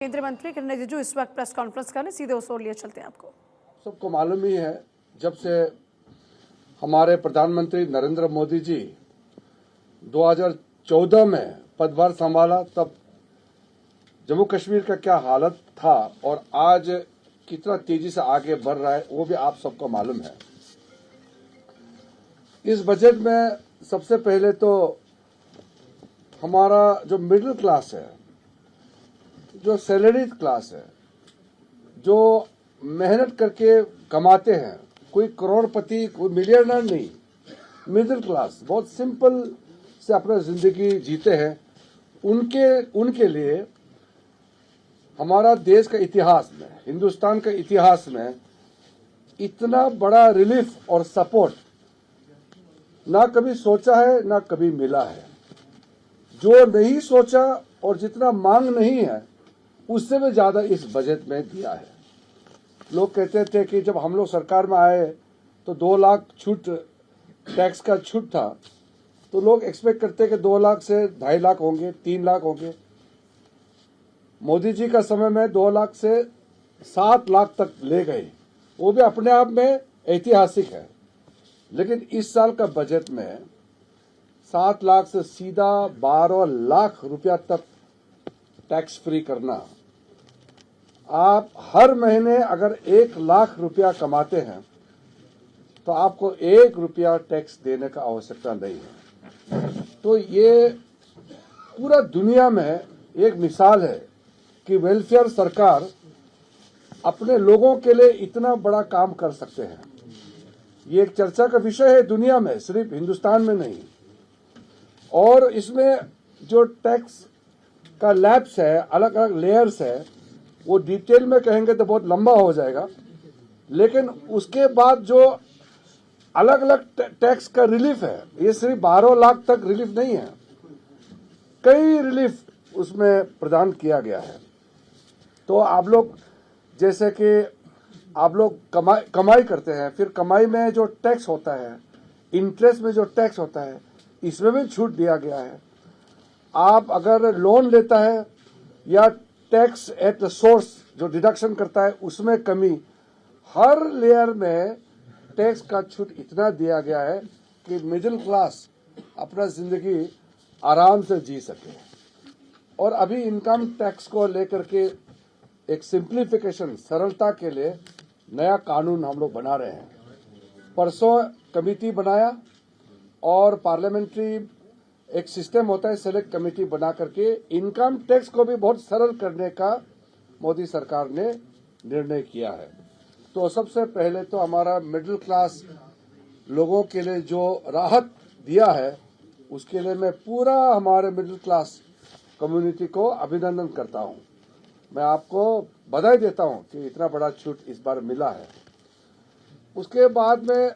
केंद्रीय मंत्री किरण रिजिजू इस वक्त प्रेस कॉन्फ्रेंस कर रहे, सीधे उस ओर लिए चलते हैं। आपको सबको मालूम ही है, जब से हमारे प्रधानमंत्री नरेंद्र मोदी जी 2014 में पदभार संभाला, तब जम्मू कश्मीर का क्या हालत था और आज कितना तेजी से आगे बढ़ रहा है, वो भी आप सबको मालूम है। इस बजट में सबसे पहले तो हमारा जो मिडिल क्लास है, जो सैलरीड क्लास है, जो मेहनत करके कमाते हैं, कोई करोड़पति, कोई मिलियनर नहीं, मिडिल क्लास बहुत सिंपल से अपना जिंदगी जीते हैं, उनके लिए हमारा देश का इतिहास में, हिंदुस्तान के इतिहास में इतना बड़ा रिलीफ और सपोर्ट ना कभी सोचा है, ना कभी मिला है। जो नहीं सोचा और जितना मांग नहीं है, उससे भी ज्यादा इस बजट में दिया है। लोग कहते थे कि जब हम लोग सरकार में आए तो 2 लाख छूट, टैक्स का छूट था, तो लोग एक्सपेक्ट करते कि 2 लाख से 2.5 लाख होंगे, 3 लाख होंगे। मोदी जी का समय में 2 लाख से 7 लाख तक ले गए, वो भी अपने आप में ऐतिहासिक है। लेकिन इस साल का बजट में 7 लाख से सीधा 12 लाख रुपया तक टैक्स फ्री करना। आप हर महीने अगर 1 लाख रुपया कमाते हैं तो आपको 1 रुपया टैक्स देने का आवश्यकता नहीं है। तो ये पूरा दुनिया में एक मिसाल है कि वेलफेयर सरकार अपने लोगों के लिए इतना बड़ा काम कर सकते हैं। ये एक चर्चा का विषय है दुनिया में, सिर्फ हिंदुस्तान में नहीं। और इसमें जो टैक्स का लैब्स है, अलग अलग लेयर्स है, वो डिटेल में कहेंगे तो बहुत लंबा हो जाएगा। लेकिन उसके बाद जो अलग अलग टैक्स का रिलीफ है, ये सिर्फ 12 लाख तक रिलीफ नहीं है, कई रिलीफ उसमें प्रदान किया गया है। तो आप लोग जैसे कि आप लोग कमाई करते हैं, फिर कमाई में जो टैक्स होता है, इंटरेस्ट में जो टैक्स होता है, इसमें भी छूट दिया गया है। आप अगर लोन लेता है या टैक्स एट द सोर्स जो डिडक्शन करता है, उसमें कमी, हर लेयर में टैक्स का छूट इतना दिया गया है कि मिडिल क्लास अपना जिंदगी आराम से जी सके। और अभी इनकम टैक्स को लेकर के एक सिंप्लीफिकेशन, सरलता के लिए नया कानून हम लोग बना रहे हैं। परसों कमेटी बनाया और पार्लियामेंट्री एक सिस्टम होता है, सेलेक्ट कमेटी बना करके इनकम टैक्स को भी बहुत सरल करने का मोदी सरकार ने निर्णय किया है। तो सबसे पहले तो हमारा मिडिल क्लास लोगों के लिए जो राहत दिया है, उसके लिए मैं पूरा हमारे मिडिल क्लास कम्युनिटी को अभिनंदन करता हूं। मैं आपको बधाई देता हूं कि इतना बड़ा छूट इस बार मिला है। उसके बाद में